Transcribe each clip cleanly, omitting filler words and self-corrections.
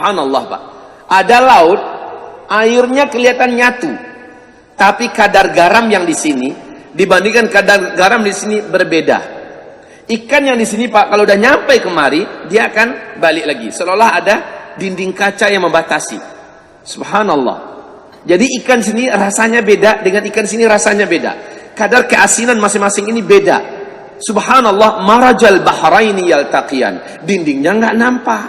Subhanallah Pak. Ada laut, airnya kelihatan nyatu. Tapi kadar garam yang di sini dibandingkan kadar garam di sini berbeda. Ikan yang di sini Pak, kalau udah nyampe kemari, dia akan balik lagi. Seolah ada dinding kaca yang membatasi. Subhanallah. Jadi ikan sini rasanya beda dengan ikan sini rasanya beda. Kadar keasinan masing-masing ini beda. Subhanallah, marajal bahraini yaltaqiyan. Dindingnya nggak nampak.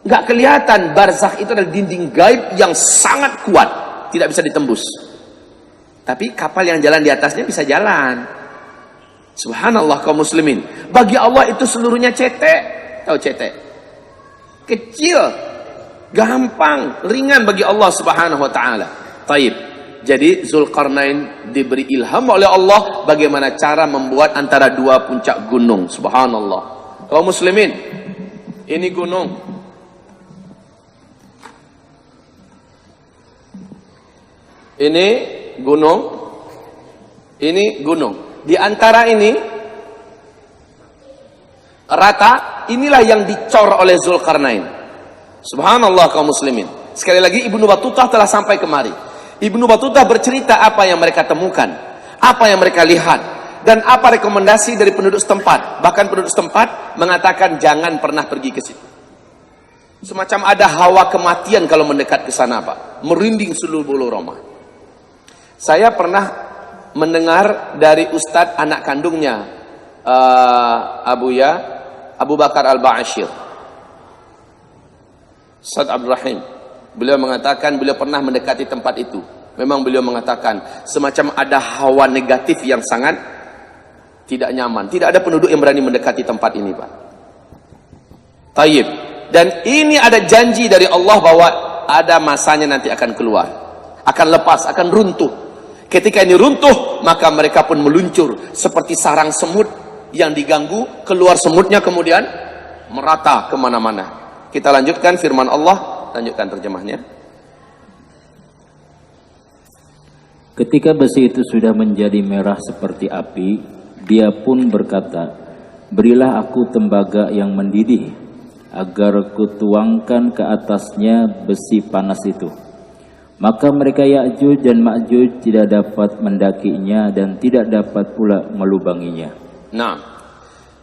Nggak kelihatan. Barzakh itu adalah dinding gaib yang sangat kuat. Tidak bisa ditembus. Tapi kapal yang jalan di atasnya bisa jalan. Subhanallah kaum muslimin. Bagi Allah itu seluruhnya cetek. Tahu cetek? Kecil. Gampang. Ringan bagi Allah subhanahu wa ta'ala. Taib. Jadi Zulkarnain diberi ilham oleh Allah bagaimana cara membuat antara dua puncak gunung. Subhanallah. Kaum muslimin. Ini gunung. Ini gunung. Ini gunung. Di antara ini rata, inilah yang dicor oleh Zulkarnain. Subhanallah kaum muslimin. Sekali lagi Ibnu Battutah telah sampai kemari. Ibnu Battutah bercerita apa yang mereka temukan, apa yang mereka lihat, dan apa rekomendasi dari penduduk setempat. Bahkan penduduk setempat mengatakan jangan pernah pergi ke situ. Semacam ada hawa kematian kalau mendekat ke sana Pak. Merinding seluruh bulu roma. Saya pernah mendengar dari Ustadz anak kandungnya Abu Bakar Al-Ba'asyir, Ustadz Abdul Rahim. Beliau mengatakan beliau pernah mendekati tempat itu. Memang beliau mengatakan semacam ada hawa negatif yang sangat tidak nyaman. Tidak ada penduduk yang berani mendekati tempat ini Pak. Tayyib. Dan ini ada janji dari Allah bahwa ada masanya nanti akan keluar, akan lepas, akan runtuh. Ketika ini runtuh, maka mereka pun meluncur seperti sarang semut yang diganggu, keluar semutnya kemudian merata kemana-mana. Kita lanjutkan firman Allah, lanjutkan terjemahnya. Ketika besi itu sudah menjadi merah seperti api, dia pun berkata, berilah aku tembaga yang mendidih, agar kutuangkan ke atasnya besi panas itu. Maka mereka Ya'juj dan Ma'juj tidak dapat mendakinya dan tidak dapat pula melubanginya. Nah,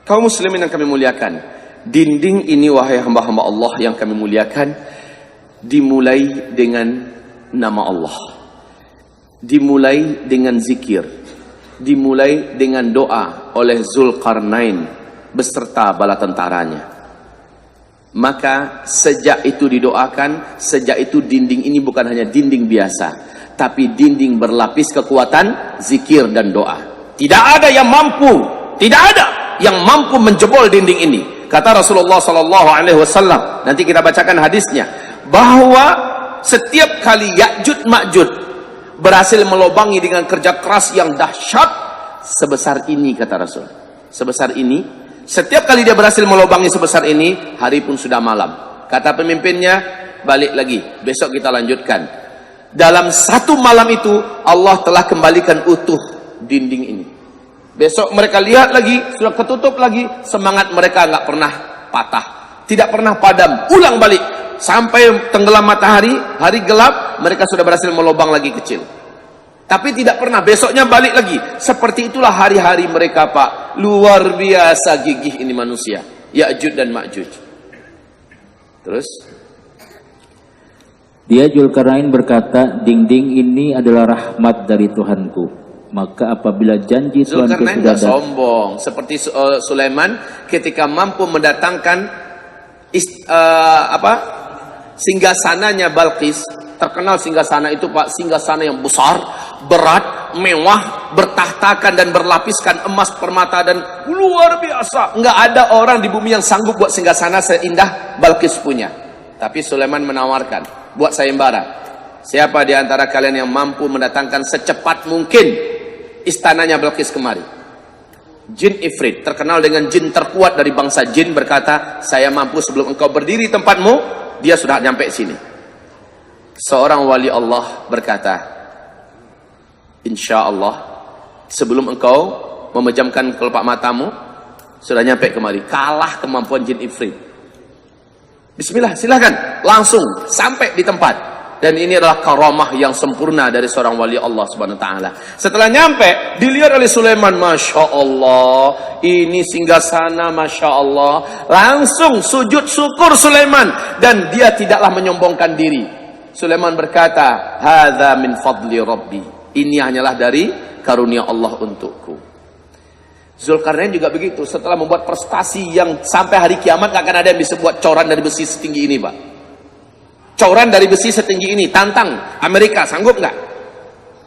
kaum muslimin yang kami muliakan, dinding ini wahai hamba-hamba Allah yang kami muliakan, dimulai dengan nama Allah, dimulai dengan zikir, dimulai dengan doa oleh Zulkarnain beserta bala tentaranya. Maka sejak itu didoakan, sejak itu dinding ini bukan hanya dinding biasa, tapi dinding berlapis kekuatan zikir dan doa. Tidak ada yang mampu, tidak ada yang mampu menjebol dinding ini. Kata Rasulullah SAW, nanti kita bacakan hadisnya, bahwa setiap kali Ya'juj Ma'juj berhasil melobangi dengan kerja keras yang dahsyat sebesar ini, kata Rasul, sebesar ini. Setiap kali dia berhasil melobangi sebesar ini, hari pun sudah malam. Kata pemimpinnya, balik lagi, besok kita lanjutkan. Dalam satu malam itu, Allah telah kembalikan utuh dinding ini. Besok mereka lihat lagi, sudah ketutup lagi, semangat mereka nggak pernah patah, tidak pernah padam, ulang balik. Sampai tenggelam matahari, hari gelap, mereka sudah berhasil melobang lagi kecil. Tapi tidak pernah, besoknya balik lagi. Seperti itulah hari-hari mereka Pak. Luar biasa gigih ini manusia, Ya'juj dan Ma'juj. Terus dia Zulkarnain berkata, dinding ini adalah rahmat dari Tuhanku. Maka apabila janji Tuhanku Zulkarnain sudah tidak sombong seperti Sulaiman ketika mampu mendatangkan singgasananya Balqis. Terkenal singgasana itu Pak, singgasana yang besar, berat, mewah, bertahtakan dan berlapiskan emas, permata dan luar biasa. Enggak ada orang di bumi yang sanggup buat singgasana seindah Balqis punya. Tapi Sulaiman menawarkan, buat sayembara. Siapa di antara kalian yang mampu mendatangkan secepat mungkin istananya Balqis kemari? Jin Ifrit, terkenal dengan jin terkuat dari bangsa jin, berkata, saya mampu sebelum engkau berdiri tempatmu, dia sudah nyampe sini. Seorang wali Allah berkata, insya Allah sebelum engkau memejamkan kelopak matamu sudah nyampe kemari. Kalah kemampuan jin Ifrit. Bismillah, silahkan. Langsung sampai di tempat. Dan ini adalah karamah yang sempurna dari seorang wali Allah Subhanahu wa taala. Setelah nyampe, dilihat oleh Sulaiman, Masya Allah, ini singgasana, Masya Allah. Langsung sujud syukur Sulaiman, dan dia tidaklah menyombongkan diri. Sulaiman berkata, hadza min fadli Rabbi. Ini hanyalah dari karunia Allah untukku. Zulkarnain juga begitu. Setelah membuat prestasi yang sampai hari kiamat gak akan ada yang bisa buat coran dari besi setinggi ini, Pak. Coran dari besi setinggi ini, tantang Amerika, sanggup nggak?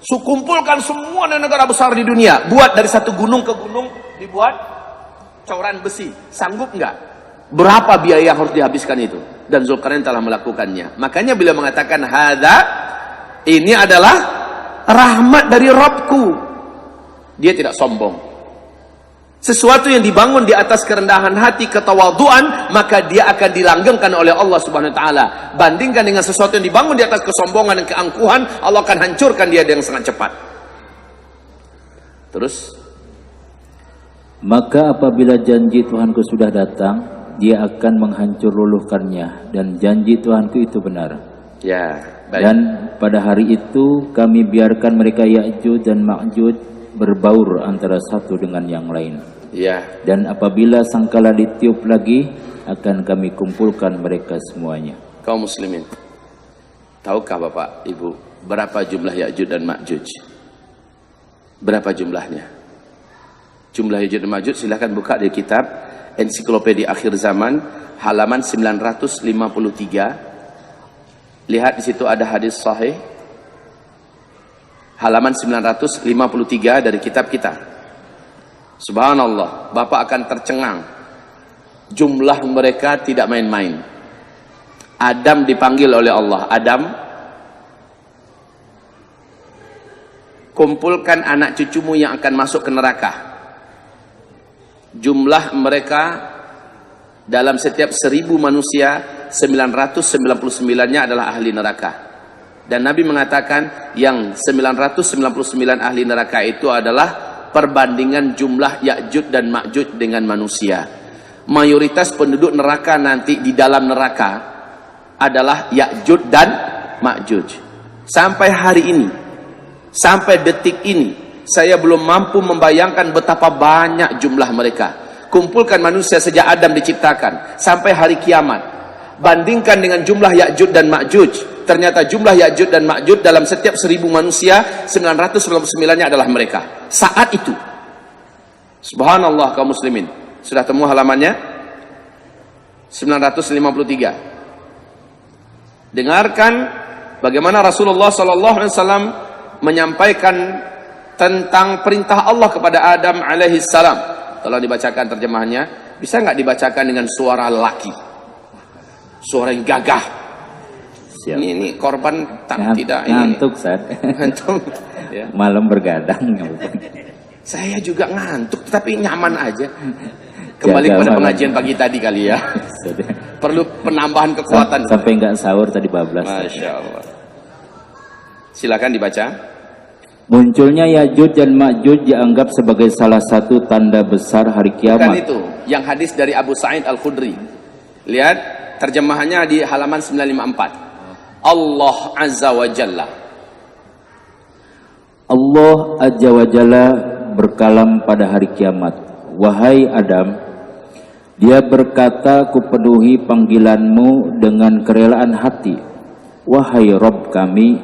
Kumpulkan semua negara besar di dunia, buat dari satu gunung ke gunung, dibuat coran besi, sanggup nggak? Berapa biaya yang harus dihabiskan itu? Dan Zulkarnain telah melakukannya. Makanya bila mengatakan hadza, ini adalah rahmat dari Rabbku. Dia tidak sombong. Sesuatu yang dibangun di atas kerendahan hati, ketawaduan, maka dia akan dilanggengkan oleh Allah Subhanahu wa taala. Bandingkan dengan sesuatu yang dibangun di atas kesombongan dan keangkuhan, Allah akan hancurkan dia dengan sangat cepat. Terus, maka apabila janji Tuhanku sudah datang, dia akan menghancur luluhkannya, dan janji Tuhanku itu benar. Ya, baik. Dan pada hari itu kami biarkan mereka Ya'juj dan Ma'juj berbaur antara satu dengan yang lain. Ya. Dan apabila sangkala ditiup lagi, akan kami kumpulkan mereka semuanya. Kaum muslimin, tahukah Bapak Ibu berapa jumlah Ya'juj dan Ma'juj? Berapa jumlahnya? Jumlah Ya'juj dan Ma'juj silahkan buka di kitab Ensiklopedia Akhir Zaman halaman 953. Lihat di situ ada hadis sahih. Halaman 953 dari kitab kita. Subhanallah, Bapak akan tercengang. Jumlah mereka tidak main-main. Adam dipanggil oleh Allah. Adam, kumpulkan anak cucumu yang akan masuk ke neraka. Jumlah mereka dalam setiap 1000 manusia, 999-nya adalah ahli neraka. Dan Nabi mengatakan yang 999 ahli neraka itu adalah perbandingan jumlah Ya'juj dan Ma'juj dengan manusia. Mayoritas penduduk neraka nanti di dalam neraka adalah Ya'juj dan Ma'juj. Sampai hari ini, sampai detik ini, saya belum mampu membayangkan betapa banyak jumlah mereka. Kumpulkan manusia sejak Adam diciptakan sampai hari kiamat. Bandingkan dengan jumlah Ya'juj dan Ma'juj. Ternyata jumlah Ya'juj dan Ma'juj dalam setiap 1000 manusia, 999-nya adalah mereka. Saat itu. Subhanallah kaum muslimin. Sudah temu halamannya? 953. Dengarkan bagaimana Rasulullah SAW menyampaikan tentang perintah Allah kepada Adam alaihissalam. Tolong dibacakan terjemahannya. Bisa nggak dibacakan dengan suara laki? Suara yang gagah. Ini korban tidak ngantuk, Ustaz. Ngantuk. Ya. Malam bergadang. Saya juga ngantuk, tapi nyaman aja. Kembali pada pengajian pagi tadi kali ya. Perlu penambahan kekuatan. Sampai nggak sahur tadi bablas. Masya Allah. Silakan dibaca. Munculnya Ya'juj dan Ma'juj dianggap sebagai salah satu tanda besar hari kiamat. Bukan itu, yang hadis dari Abu Sa'id Al-Khudri. Lihat terjemahannya di halaman 954. Allah Azza wa Jalla. Allah Azza wa Jalla berkalam pada hari kiamat. Wahai Adam, dia berkata, kupenuhi panggilanmu dengan kerelaan hati. Wahai Rabb kami,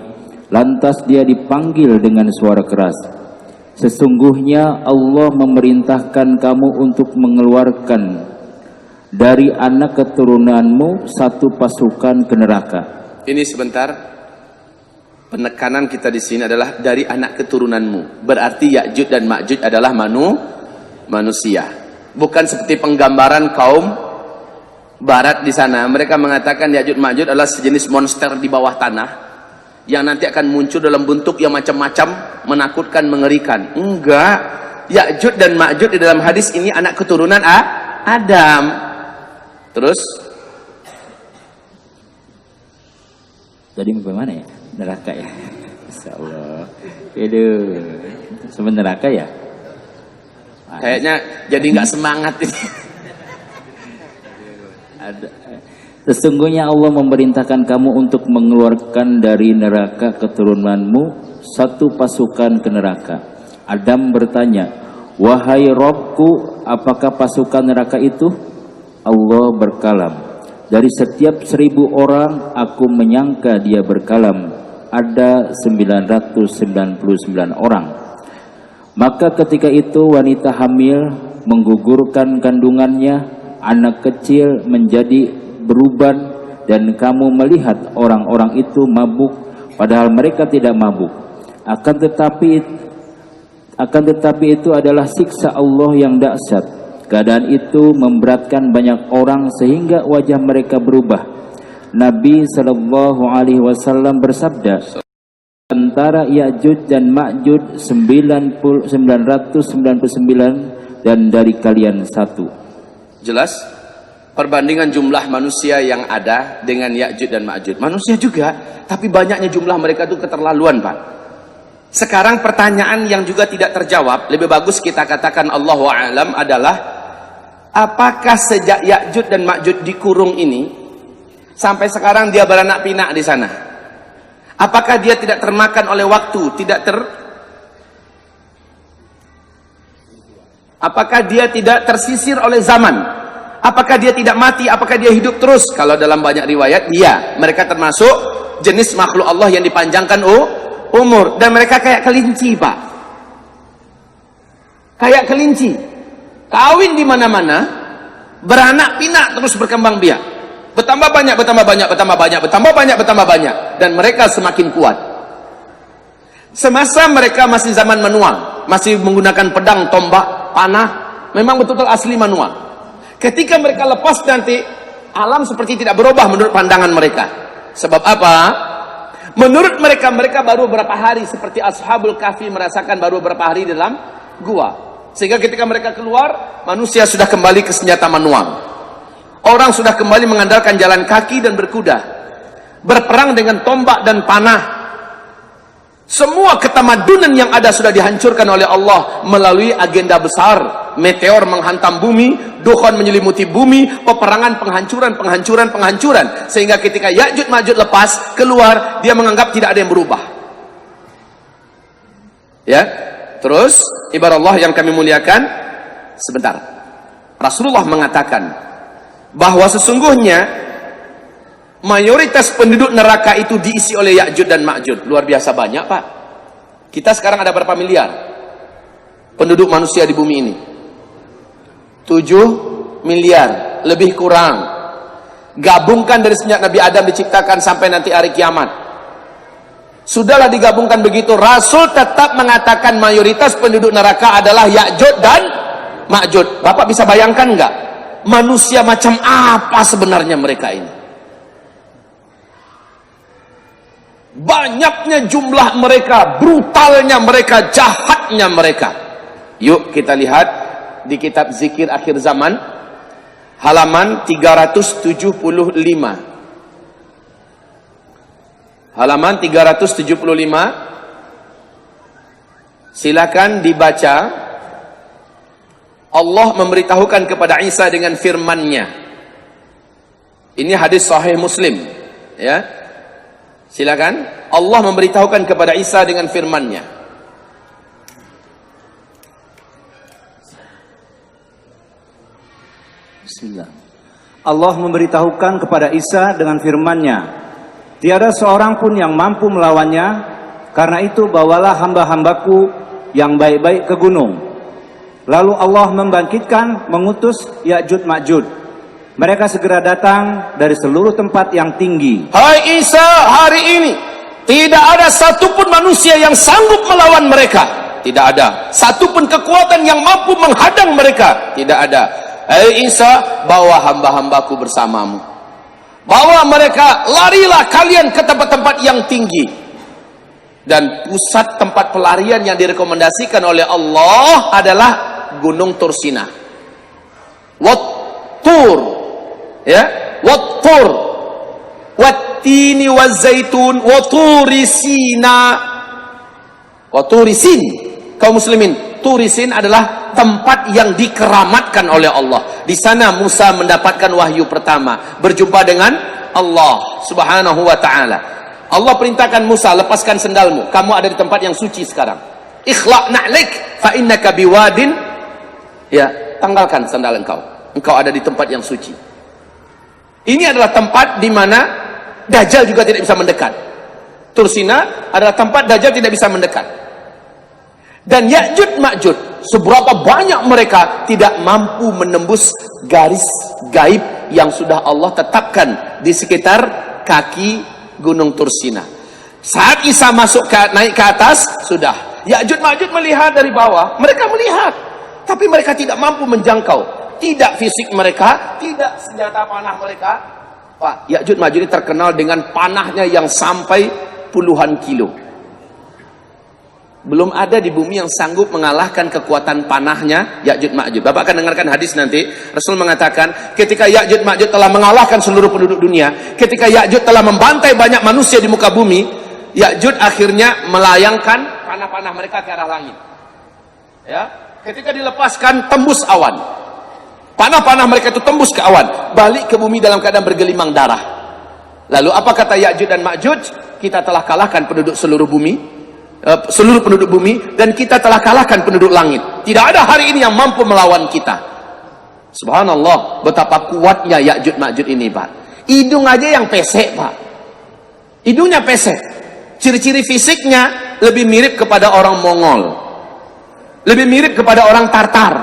lantas dia dipanggil dengan suara keras. Sesungguhnya Allah memerintahkan kamu untuk mengeluarkan dari anak keturunanmu satu pasukan ke neraka. Ini sebentar, penekanan kita di sini adalah dari anak keturunanmu. Berarti Ya'juj dan Ma'juj adalah manusia. Bukan seperti penggambaran kaum barat di sana. Mereka mengatakan Ya'juj Ma'juj adalah sejenis monster di bawah tanah yang nanti akan muncul dalam bentuk yang macam-macam, menakutkan, mengerikan. Enggak. Ya'juj dan Ma'juj di dalam hadis ini anak keturunan Adam. Terus jadi bagaimana ya? Neraka ya? Insyaallah. Aduh. Sebenarnya neraka ya? Kayaknya jadi nggak semangat ini. Sesungguhnya Allah memerintahkan kamu untuk mengeluarkan dari neraka keturunanmu satu pasukan ke neraka. Adam bertanya, wahai Robku, apakah pasukan neraka itu? Allah berkalam, dari setiap 1000 orang aku menyangka dia berkalam ada 999 orang. Maka ketika itu wanita hamil menggugurkan kandungannya, anak kecil menjadi beruban, dan kamu melihat orang-orang itu mabuk padahal mereka tidak mabuk. Akan tetapi itu adalah siksa Allah yang dahsyat. Keadaan itu memberatkan banyak orang sehingga wajah mereka berubah. Nabi Shallallahu Alaihi Wasallam bersabda, antara Ya'juj dan Ma'juj 999 dan dari kalian satu. Jelas? Perbandingan jumlah manusia yang ada dengan Ya'juj dan Ma'juj. Manusia juga, tapi banyaknya jumlah mereka itu keterlaluan, Pak. Sekarang pertanyaan yang juga tidak terjawab, lebih bagus kita katakan Allahu a'lam, adalah apakah sejak Ya'juj dan Ma'juj dikurung ini sampai sekarang dia beranak pinak di sana? Apakah dia tidak termakan oleh waktu, apakah dia tidak tersisir oleh zaman? Apakah dia tidak mati? Apakah dia hidup terus? Kalau dalam banyak riwayat, iya, mereka termasuk jenis makhluk Allah yang dipanjangkan umur, dan mereka kayak kelinci, Pak. Kayak kelinci, kawin di mana-mana, beranak pinak terus berkembang biak, bertambah banyak, bertambah banyak, dan mereka semakin kuat. Semasa mereka masih zaman manual, masih menggunakan pedang, tombak, panah, memang betul-betul asli manual. Ketika mereka lepas nanti, alam seperti tidak berubah menurut pandangan mereka. Sebab apa? Menurut mereka, mereka baru berapa hari, seperti Ashabul Kahfi merasakan baru berapa hari dalam gua. Sehingga ketika mereka keluar, manusia sudah kembali ke senjata manual. Orang sudah kembali mengandalkan jalan kaki dan berkuda. Berperang dengan tombak dan panah. Semua ketamadunan yang ada sudah dihancurkan oleh Allah melalui agenda besar. Meteor menghantam bumi, dukhan menyelimuti bumi, peperangan, penghancuran. Sehingga ketika Ya'juj Ma'juj lepas, keluar, dia menganggap tidak ada yang berubah. Ya, terus, ibarat Allah yang kami muliakan, sebentar. Rasulullah mengatakan bahwa sesungguhnya mayoritas penduduk neraka itu diisi oleh Ya'juj dan Ma'juj. Luar biasa banyak, Pak. Kita sekarang ada berapa miliar penduduk manusia di bumi ini? 7 miliar, lebih kurang. Gabungkan dari sejak Nabi Adam diciptakan sampai nanti hari kiamat. Sudahlah digabungkan begitu, Rasul tetap mengatakan mayoritas penduduk neraka adalah Ya'juj dan Ma'juj. Bapak bisa bayangkan enggak? Manusia macam apa sebenarnya mereka ini? Banyaknya jumlah mereka, brutalnya mereka, jahatnya mereka. Yuk kita lihat di kitab Zikir Akhir Zaman, halaman 375. Halaman 375. Silakan dibaca. Allah memberitahukan kepada Isa dengan firman-Nya. Ini hadis sahih Muslim, ya. Silakan. Allah memberitahukan kepada Isa dengan firman-Nya. Bismillah. Allah memberitahukan kepada Isa dengan firman-Nya, tiada seorang pun yang mampu melawannya, karena itu bawalah hamba-hambaku yang baik-baik ke gunung. Lalu Allah membangkitkan, mengutus Ya'juj Ma'juj. Mereka segera datang dari seluruh tempat yang tinggi. Hai Isa, hari ini tidak ada satupun manusia yang sanggup melawan mereka. Tidak ada satupun kekuatan yang mampu menghadang mereka. Tidak ada. Hai Isa, bawa hamba-hambaku bersamamu. Bawa mereka, larilah kalian ke tempat-tempat yang tinggi. Dan pusat tempat pelarian yang direkomendasikan oleh Allah adalah Gunung Tursina. Wat-Tur, ya, Wat-Tur, Wat-Tini Waz-Zaitun, Wa-Turi Sina, Wa-Turi Sin. Kaum muslimin, Turisin adalah tempat yang dikeramatkan oleh Allah. Di sana Musa mendapatkan wahyu pertama, berjumpa dengan Allah Subhanahu wa taala. Allah perintahkan Musa, lepaskan sendalmu, kamu ada di tempat yang suci sekarang. Ikhla' na'lik fa innaka biwadin, ya, tanggalkan sandal engkau ada di tempat yang suci. Ini adalah tempat di mana Dajjal juga tidak bisa mendekat. Tursina adalah tempat Dajjal tidak bisa mendekat. Dan Ya'juj Ma'juj, seberapa banyak mereka tidak mampu menembus garis gaib yang sudah Allah tetapkan di sekitar kaki Gunung Tursina. Saat Isa naik ke atas, sudah Ya'juj Ma'juj melihat dari bawah, mereka melihat, tapi mereka tidak mampu menjangkau. Tidak fisik mereka, tidak senjata panah mereka. Pak, Ya'juj Ma'juj ini terkenal dengan panahnya yang sampai puluhan kilo. Belum ada di bumi yang sanggup mengalahkan kekuatan panahnya Ya'juj Ma'juj. Bapak akan dengarkan hadis nanti. Rasul mengatakan, ketika Ya'juj Ma'juj telah mengalahkan seluruh penduduk dunia, ketika Ya'juj telah membantai banyak manusia di muka bumi, Ya'juj akhirnya melayangkan panah-panah mereka ke arah langit. Ya, ketika dilepaskan, tembus awan. Panah-panah mereka itu tembus ke awan, balik ke bumi dalam keadaan bergelimang darah. Lalu apa kata Ya'juj dan Ma'juj? Kita telah kalahkan penduduk seluruh bumi, seluruh penduduk bumi, dan kita telah kalahkan penduduk langit. Tidak ada hari ini yang mampu melawan kita. Subhanallah, betapa kuatnya Ya'juj Ma'juj ini, Pak. Hidung aja yang pesek, Pak. Hidungnya pesek. Ciri-ciri fisiknya lebih mirip kepada orang Mongol, lebih mirip kepada orang Tartar,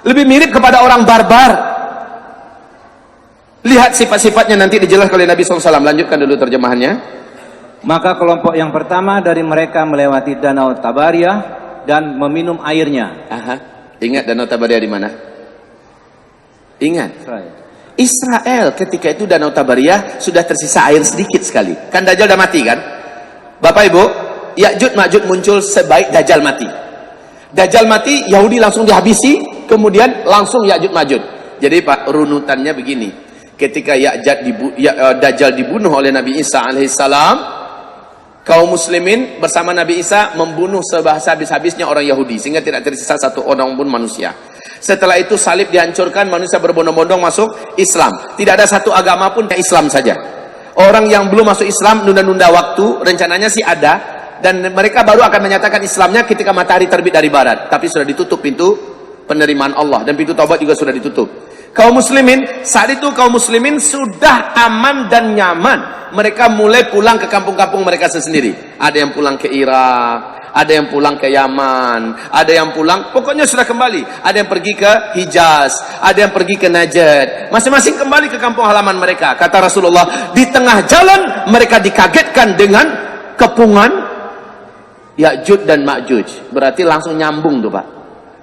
lebih mirip kepada orang barbar. Lihat sifat-sifatnya nanti dijelaskan oleh Nabi SAW. Lanjutkan dulu terjemahannya. Maka kelompok yang pertama dari mereka melewati Danau Tabariyah dan meminum airnya. Aha. Ingat Danau Tabariyah di mana? Ingat. Israel ketika itu Danau Tabariyah sudah tersisa air sedikit sekali. Kan Dajjal udah mati kan? Bapak Ibu, Ya'juj Ma'juj muncul sebaik Dajjal mati. Dajjal mati, Yahudi langsung dihabisi, kemudian langsung Ya'juj Ma'juj. Jadi Pak, runutannya begini. Ketika Dajjal dibunuh oleh Nabi Isa alaihissalam, kaum muslimin bersama Nabi Isa membunuh sehabis-habisnya orang Yahudi, sehingga tidak tersisa satu orang pun manusia. Setelah itu salib dihancurkan, manusia berbondong-bondong masuk Islam. Tidak ada satu agama pun yang Islam saja. Orang yang belum masuk Islam nunda-nunda waktu, rencananya sih ada, dan mereka baru akan menyatakan Islamnya ketika matahari terbit dari barat. Tapi sudah ditutup pintu penerimaan Allah, dan pintu taubat juga sudah ditutup. Kaum muslimin, saat itu kaum muslimin sudah aman dan nyaman. Mereka mulai pulang ke kampung-kampung mereka sendiri. Ada yang pulang ke Irak, ada yang pulang ke Yaman, ada yang pulang, pokoknya sudah kembali. Ada yang pergi ke Hijaz, ada yang pergi ke Najd. Masing-masing kembali ke kampung halaman mereka. Kata Rasulullah, di tengah jalan mereka dikagetkan dengan kepungan Ya'juj dan Ma'juj. Berarti langsung nyambung tuh Pak.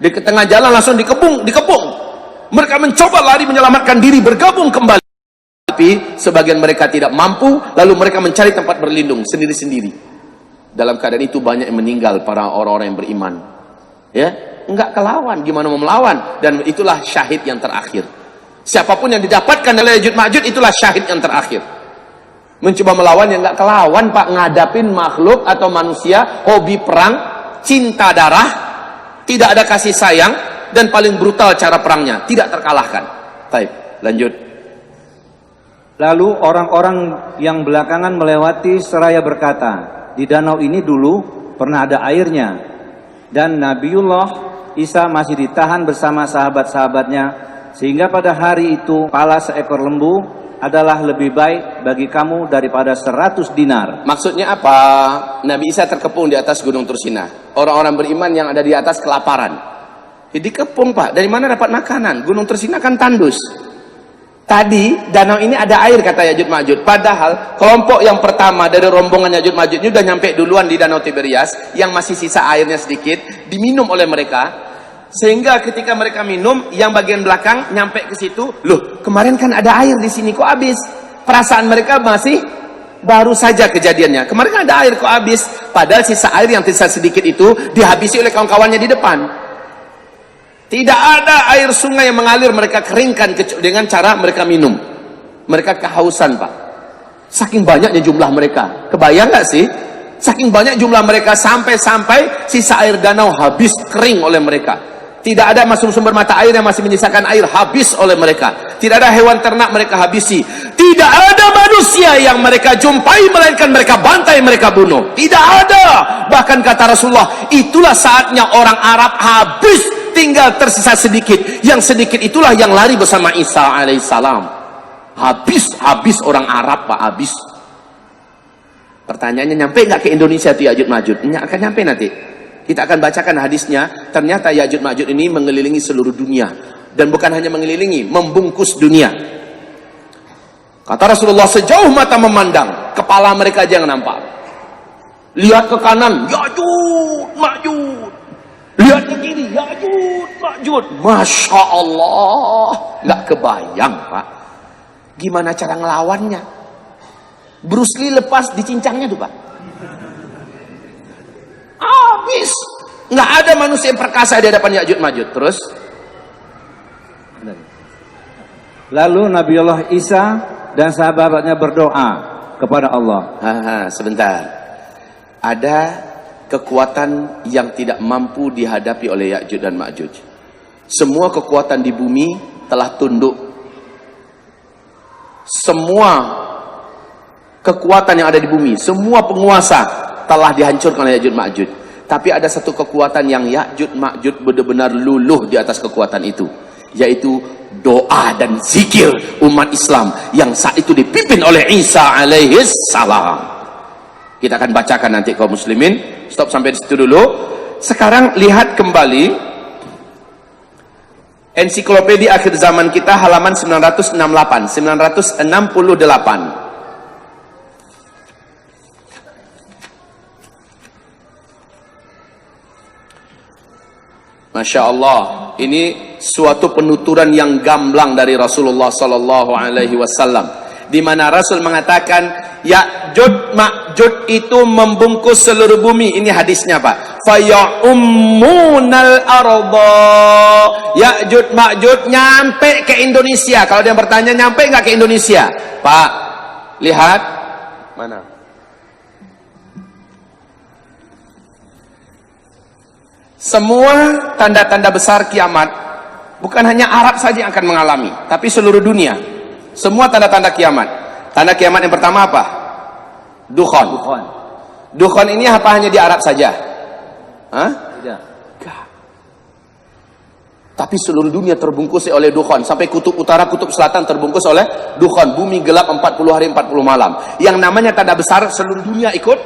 Di tengah jalan langsung dikepung. Mereka mencoba lari menyelamatkan diri, bergabung kembali. Tapi sebagian mereka tidak mampu, lalu mereka mencari tempat berlindung sendiri-sendiri. Dalam keadaan itu banyak yang meninggal, para orang-orang yang beriman. Ya, enggak kelawan, gimana mau melawan? Dan itulah syahid yang terakhir. Siapapun yang didapatkan oleh Ya'juj Ma'juj, itulah syahid yang terakhir. Mencoba melawan yang enggak kelawan, Pak, ngadapin makhluk atau manusia, hobi perang, cinta darah, tidak ada kasih sayang, dan paling brutal cara perangnya, tidak terkalahkan. Baik, lanjut. Lalu orang-orang yang belakangan melewati seraya berkata, di danau ini dulu pernah ada airnya, dan Nabiullah Isa masih ditahan bersama sahabat-sahabatnya, sehingga pada hari itu kepala seekor lembu adalah lebih baik bagi kamu daripada 100 dinar. Maksudnya apa? Nabi Isa terkepung di atas Gunung Tursina. Orang-orang beriman yang ada di atas kelaparan. Jadi kepung Pak, dari mana dapat makanan? Gunung Tursina kan tandus. Tadi danau ini ada air kata Ya'juj Ma'juj. Padahal kelompok yang pertama dari rombongan Ya'juj Ma'juj ini sudah nyampe duluan di Danau Tiberias, yang masih sisa airnya sedikit, diminum oleh mereka. Sehingga ketika mereka minum, yang bagian belakang nyampe ke situ, loh kemarin kan ada air di sini kok habis? Perasaan mereka masih baru saja kejadiannya. Kemarin kan ada air kok habis? Padahal sisa air yang tersisa sedikit itu dihabisi oleh kawan-kawannya di depan. Tidak ada air sungai yang mengalir, mereka keringkan dengan cara mereka minum. Mereka kehausan Pak. Saking banyaknya jumlah mereka. Kebayang nggak sih? Saking banyak jumlah mereka sampai-sampai sisa air danau habis kering oleh mereka. Tidak ada masuk sumber mata air yang masih menyisakan air, habis oleh mereka. Tidak ada hewan ternak mereka habisi. Tidak ada manusia yang mereka jumpai melainkan mereka bantai, mereka bunuh. Tidak ada. Bahkan kata Rasulullah, itulah saatnya orang Arab habis, tinggal tersisa sedikit. Yang sedikit itulah yang lari bersama Isa alaihissalam. Habis orang Arab, Pak, habis. Pertanyaannya, nyampe nggak ke Indonesia tuh Ya'juj Ma'juj? Akan nyampe nanti. Kita akan bacakan hadisnya. Ternyata Ya'juj Ma'juj ini mengelilingi seluruh dunia. Dan bukan hanya mengelilingi, membungkus dunia. Kata Rasulullah, sejauh mata memandang, kepala mereka aja yang nampak. Lihat ke kanan, Ya'juj Ma'juj. Lihat ke kiri, Ya'juj Ma'juj. Masya Allah. Nggak kebayang, Pak. Gimana cara ngelawannya? Bruce Lee lepas dicincangnya tuh, Pak. Habis. Nggak ada manusia yang perkasa di hadapan Ya'juj Ma'juj. Terus? Lalu Nabiullah Isa dan sahabatnya berdoa kepada Allah. Sebentar. Ada kekuatan yang tidak mampu dihadapi oleh Ya'juj dan Ma'juj. Semua kekuatan di bumi telah tunduk. Semua kekuatan yang ada di bumi, semua penguasa telah dihancurkan oleh Ya'juj Ma'juj. Tapi ada satu kekuatan yang Ya'juj Ma'juj benar-benar luluh di atas kekuatan itu, yaitu doa dan zikir umat Islam yang saat itu dipimpin oleh Isa alaihis salam. Kita akan bacakan nanti kaum muslimin. Stop sampai di situ dulu. Sekarang lihat kembali ensiklopedia akhir zaman kita, halaman 968. Masya Allah, ini suatu penuturan yang gamblang dari Rasulullah Sallallahu Alaihi Wasallam, di mana Rasul mengatakan Ya'juj Ma'juj itu membungkus seluruh bumi. Ini hadisnya, Pak. Faya'ummunal arda. Ya'juj Ma'juj nyampe ke Indonesia. Kalau dia bertanya, nyampe nggak ke Indonesia, Pak? Lihat mana? Semua tanda-tanda besar kiamat, bukan hanya Arab saja yang akan mengalami, tapi seluruh dunia. Semua tanda-tanda kiamat. Tanda kiamat yang pertama apa? Dukhon. Dukhon ini apa hanya di Arab saja? Hah? Tidak. Tapi seluruh dunia terbungkus oleh dukhon. Sampai kutub utara, kutub selatan terbungkus oleh dukhon. Bumi gelap 40 hari 40 malam. Yang namanya tanda besar, seluruh dunia ikut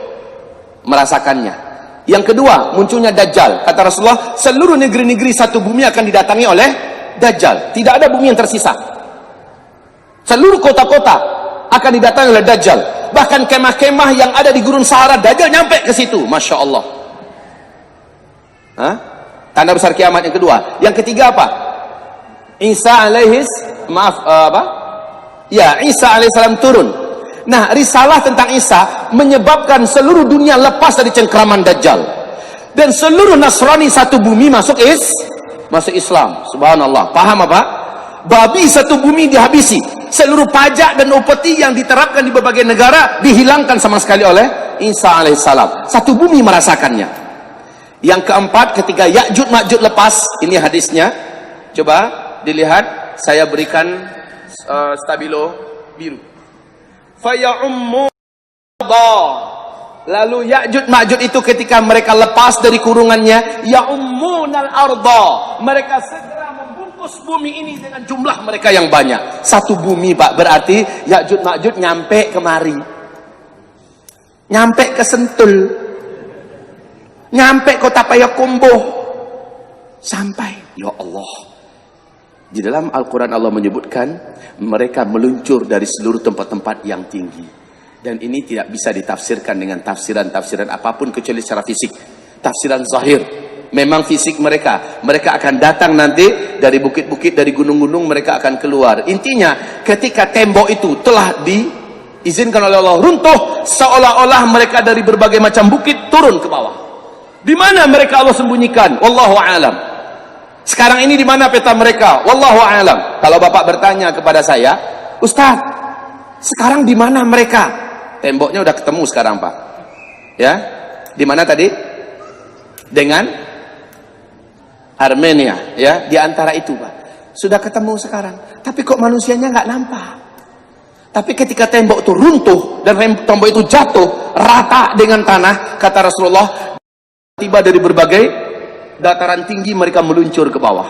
merasakannya. Yang kedua, munculnya Dajjal. Kata Rasulullah, seluruh negeri-negeri satu bumi akan didatangi oleh Dajjal. Tidak ada bumi yang tersisa. Seluruh kota-kota akan didatangi oleh Dajjal. Bahkan kemah-kemah yang ada di Gurun Sahara, Dajjal nyampe ke situ. Masya Allah. Hah? Tanda besar kiamat yang kedua. Yang ketiga apa? Isa alaihissalam turun. Nah, risalah tentang Isa menyebabkan seluruh dunia lepas dari cengkraman Dajjal. Dan seluruh Nasrani satu bumi masuk Islam. Subhanallah. Paham apa? Babi satu bumi dihabisi. Seluruh pajak dan upeti yang diterapkan di berbagai negara dihilangkan sama sekali oleh Isa alaihissalam. Satu bumi merasakannya. Yang keempat, ketika Ya'juj Ma'juj lepas, ini hadisnya. Coba dilihat, saya berikan stabilo biru. Lalu Ya'juj Ma'juj itu ketika mereka lepas dari kurungannya, ya'ummunal arda, mereka segera membungkus bumi ini dengan jumlah mereka yang banyak. Satu bumi, Pak, berarti Ya'juj Ma'juj nyampe kemari, nyampe ke Sentul, nyampe kota Payakumbuh, sampai. Ya Allah, di dalam Al-Quran Allah menyebutkan mereka meluncur dari seluruh tempat-tempat yang tinggi. Dan ini tidak bisa ditafsirkan dengan tafsiran-tafsiran apapun kecuali secara fisik. Tafsiran zahir. Memang fisik mereka akan datang nanti dari bukit-bukit, dari gunung-gunung, mereka akan keluar. Intinya, ketika tembok itu telah diizinkan oleh Allah runtuh, seolah-olah mereka dari berbagai macam bukit turun ke bawah. Di mana mereka Allah sembunyikan? Wallahu a'lam. Sekarang ini di mana peta mereka? Wallahu a'lam. Kalau Bapak bertanya kepada saya, Ustaz, sekarang di mana mereka? Temboknya udah ketemu sekarang, Pak. Ya, di mana tadi? Dengan Armenia, ya, di antara itu, Pak. Sudah ketemu sekarang. Tapi kok manusianya nggak nampak? Tapi ketika tembok itu runtuh dan tembok itu jatuh rata dengan tanah, kata Rasulullah, tiba dari berbagai dataran tinggi mereka meluncur ke bawah.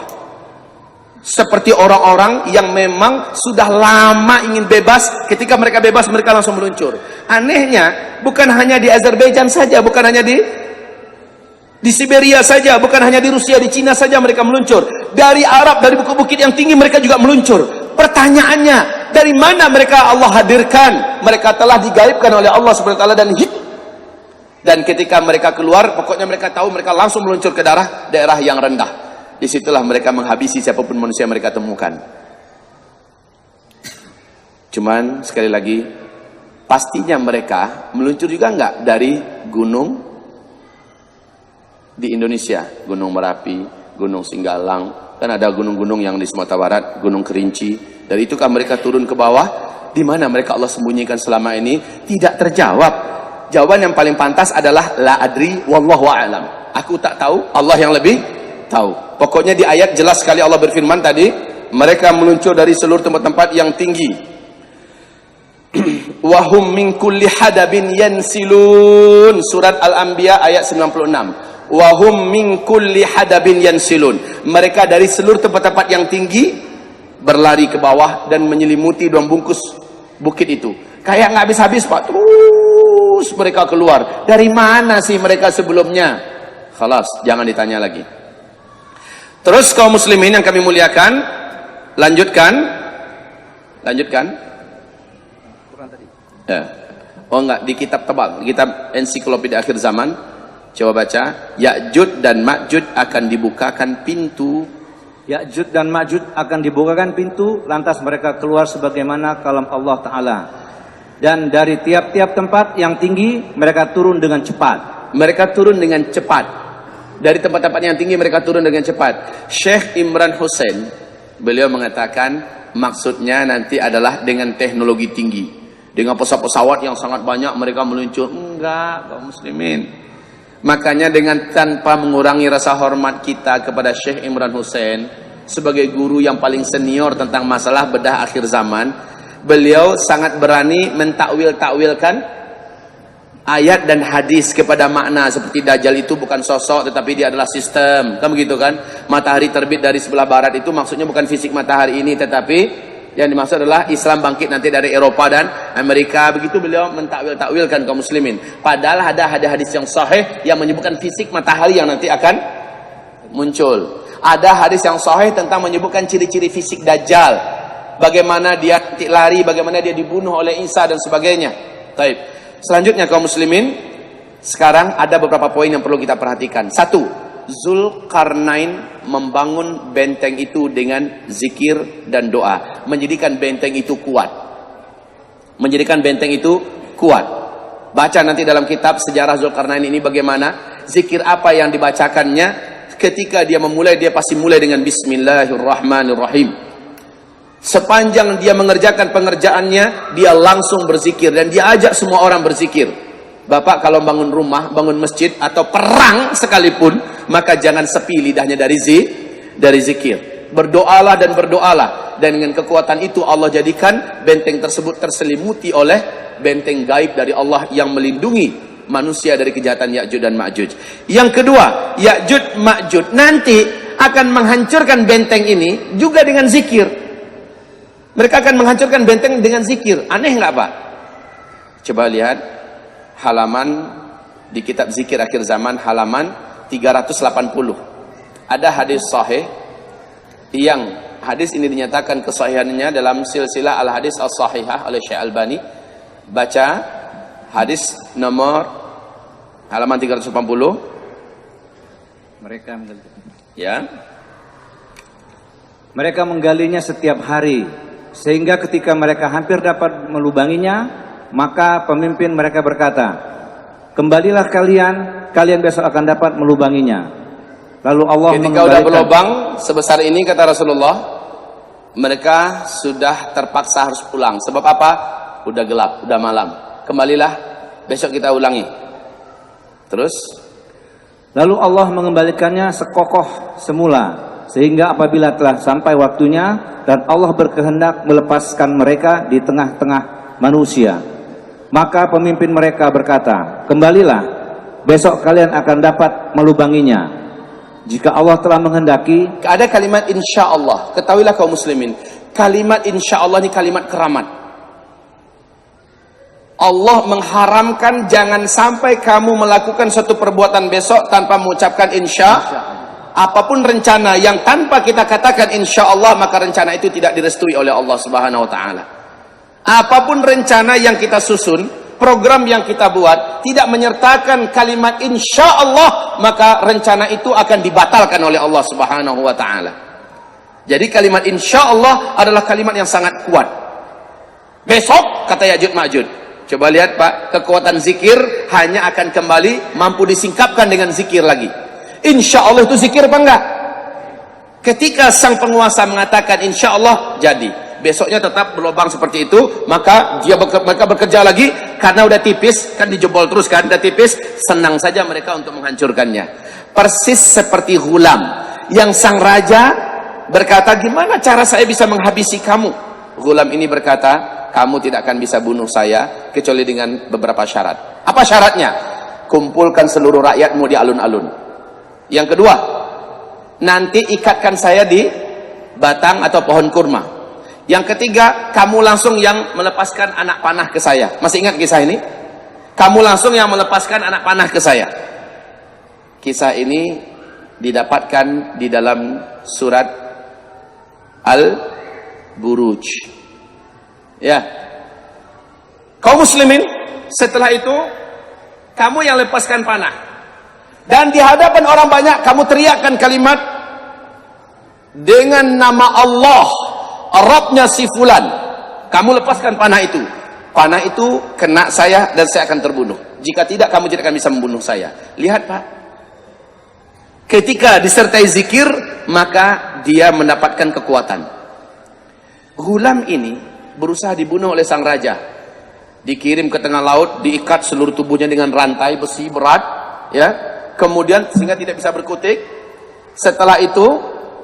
Seperti orang-orang yang memang sudah lama ingin bebas, ketika mereka bebas mereka langsung meluncur. Anehnya, bukan hanya di Azerbaijan saja, bukan hanya di Siberia saja, bukan hanya di Rusia, di Cina saja mereka meluncur. Dari Arab, dari bukit-bukit yang tinggi mereka juga meluncur. Pertanyaannya, dari mana mereka Allah hadirkan? Mereka telah digaibkan oleh Allah Subhanahu wa taala dan ketika mereka keluar, pokoknya mereka tahu mereka langsung meluncur ke daerah yang rendah. Disitulah mereka menghabisi siapapun manusia yang mereka temukan. Cuman sekali lagi, pastinya mereka meluncur juga enggak dari gunung di Indonesia, Gunung Merapi, Gunung Singgalang, kan ada gunung-gunung yang di Sumatera Barat, Gunung Kerinci. Dari itu kan mereka turun ke bawah. Di mana mereka Allah sembunyikan selama ini? Tidak terjawab. Jawaban yang paling pantas adalah la adri wallahu a'lam. Aku tak tahu, Allah yang lebih tahu. Pokoknya di ayat jelas sekali Allah berfirman tadi, mereka meluncur dari seluruh tempat-tempat yang tinggi. Wahum min kulli hadabin yansilun. Surat Al-Anbiya ayat 96. Wahum min kulli hadabin yansilun. Mereka dari seluruh tempat-tempat yang tinggi berlari ke bawah dan menyelimuti 2 bungkus bukit itu. Kayak nggak habis-habis, Pak. Terus mereka keluar. Dari mana sih mereka sebelumnya? Khalas, jangan ditanya lagi. Terus kaum muslimin yang kami muliakan, lanjutkan. Ya. Oh enggak, di kitab tebal, di kitab ensiklopedia akhir zaman. Coba baca, Ya'jud dan Ma'jud akan dibukakan pintu. Ya'jud dan Ma'jud akan dibukakan pintu, lantas mereka keluar sebagaimana kalam Allah Ta'ala. Dan dari tiap-tiap tempat yang tinggi, mereka turun dengan cepat. Mereka turun dengan cepat. Dari tempat-tempat yang tinggi mereka turun dengan cepat. Syekh Imran Hussein, beliau mengatakan, maksudnya nanti adalah dengan teknologi tinggi. Dengan pesawat-pesawat yang sangat banyak mereka meluncur. Enggak, kaum muslimin. Makanya dengan tanpa mengurangi rasa hormat kita kepada Syekh Imran Hussein sebagai guru yang paling senior tentang masalah bedah akhir zaman, beliau sangat berani mentakwil-takwilkan ayat dan hadis kepada makna seperti Dajjal itu bukan sosok tetapi dia adalah sistem. Kan begitu kan? Matahari terbit dari sebelah barat itu maksudnya bukan fisik matahari ini, tetapi yang dimaksud adalah Islam bangkit nanti dari Eropa dan Amerika. Begitu beliau mentakwil-takwilkan kaum muslimin. Padahal ada hadis yang sahih yang menyebutkan fisik matahari yang nanti akan muncul. Ada hadis yang sahih tentang menyebutkan ciri-ciri fisik Dajjal. Bagaimana dia nanti lari, bagaimana dia dibunuh oleh Isa dan sebagainya. Taib. Selanjutnya kaum muslimin, sekarang ada beberapa poin yang perlu kita perhatikan. 1. Zulkarnain membangun benteng itu dengan zikir dan doa, menjadikan benteng itu kuat. Menjadikan benteng itu kuat. Baca nanti dalam kitab sejarah Zulkarnain ini bagaimana zikir apa yang dibacakannya. Ketika dia memulai, dia pasti mulai dengan Bismillahirrahmanirrahim. Sepanjang dia mengerjakan pengerjaannya, dia langsung berzikir dan dia ajak semua orang berzikir. Bapak kalau bangun rumah, bangun masjid atau perang sekalipun, maka jangan sepi lidahnya dari zikir. Berdoalah dan berdoalah, dan dengan kekuatan itu Allah jadikan benteng tersebut terselimuti oleh benteng gaib dari Allah yang melindungi manusia dari kejahatan Ya'jud dan Ma'jud. Yang kedua, Ya'jud Ma'jud nanti akan menghancurkan benteng ini juga dengan zikir. Mereka akan menghancurkan benteng dengan zikir. Aneh nggak, Pak? Coba lihat halaman di kitab zikir akhir zaman, halaman 380. Ada hadis sahih yang hadis ini dinyatakan kesahihannya dalam silsilah al-hadis as-sahihah oleh Syekh Albani. Baca hadis nomor halaman 380. Mereka menggalinya setiap hari, sehingga ketika mereka hampir dapat melubanginya, maka pemimpin mereka berkata, kembalilah kalian besok akan dapat melubanginya. Lalu Allah ketika udah berlubang sebesar ini, kata Rasulullah, mereka sudah terpaksa harus pulang. Sebab apa? Udah gelap, udah malam. Kembalilah, besok kita ulangi. Terus Lalu Allah mengembalikannya sekokoh semula, sehingga apabila telah sampai waktunya dan Allah berkehendak melepaskan mereka di tengah-tengah manusia, maka pemimpin mereka berkata, kembalilah, besok kalian akan dapat melubanginya. Jika Allah telah menghendaki. ada kalimat insya Allah. Ketahuilah kaum muslimin, kalimat insya Allah ini kalimat keramat. Allah mengharamkan jangan sampai kamu melakukan suatu perbuatan besok tanpa mengucapkan insya. Apapun rencana yang tanpa kita katakan insya Allah, maka rencana itu tidak direstui oleh Allah Subhanahu wa taala. Apapun rencana yang kita susun, program yang kita buat, tidak menyertakan kalimat insya Allah, maka rencana itu akan dibatalkan oleh Allah Subhanahu wa taala. Jadi kalimat insya Allah adalah kalimat yang sangat kuat. Besok kata Ya'juj Ma'juj. Coba lihat Pak, kekuatan zikir hanya akan kembali mampu disingkapkan dengan zikir lagi. Insya Allah itu zikir apa enggak? Ketika sang penguasa mengatakan insya Allah, jadi. Besoknya tetap berlubang seperti itu, maka mereka bekerja lagi, karena udah tipis, kan dijebol terus kan, udah tipis, senang saja mereka untuk menghancurkannya. Persis seperti Ghulam, yang sang raja berkata, gimana cara saya bisa menghabisi kamu? Ghulam ini berkata, kamu tidak akan bisa bunuh saya kecuali dengan beberapa syarat. Apa syaratnya? Kumpulkan seluruh rakyatmu di alun-alun. Yang kedua, nanti ikatkan saya di batang atau pohon kurma. Yang ketiga, kamu langsung yang melepaskan anak panah ke saya. Masih ingat kisah ini? Kamu langsung yang melepaskan anak panah ke saya. Kisah ini didapatkan di dalam surat Al-Buruj. Ya, kaum muslimin, setelah itu kamu yang lepaskan panah, dan di hadapan orang banyak kamu teriakkan kalimat dengan nama Allah, Rabbnya si fulan. Kamu lepaskan panah itu. Panah itu kena saya dan saya akan terbunuh. Jika tidak, kamu tidak akan bisa membunuh saya. Lihat Pak, ketika disertai zikir, maka dia mendapatkan kekuatan. Ghulam ini berusaha dibunuh oleh sang raja, dikirim ke tengah laut, diikat seluruh tubuhnya dengan rantai besi berat, ya, kemudian sehingga tidak bisa berkutik. Setelah itu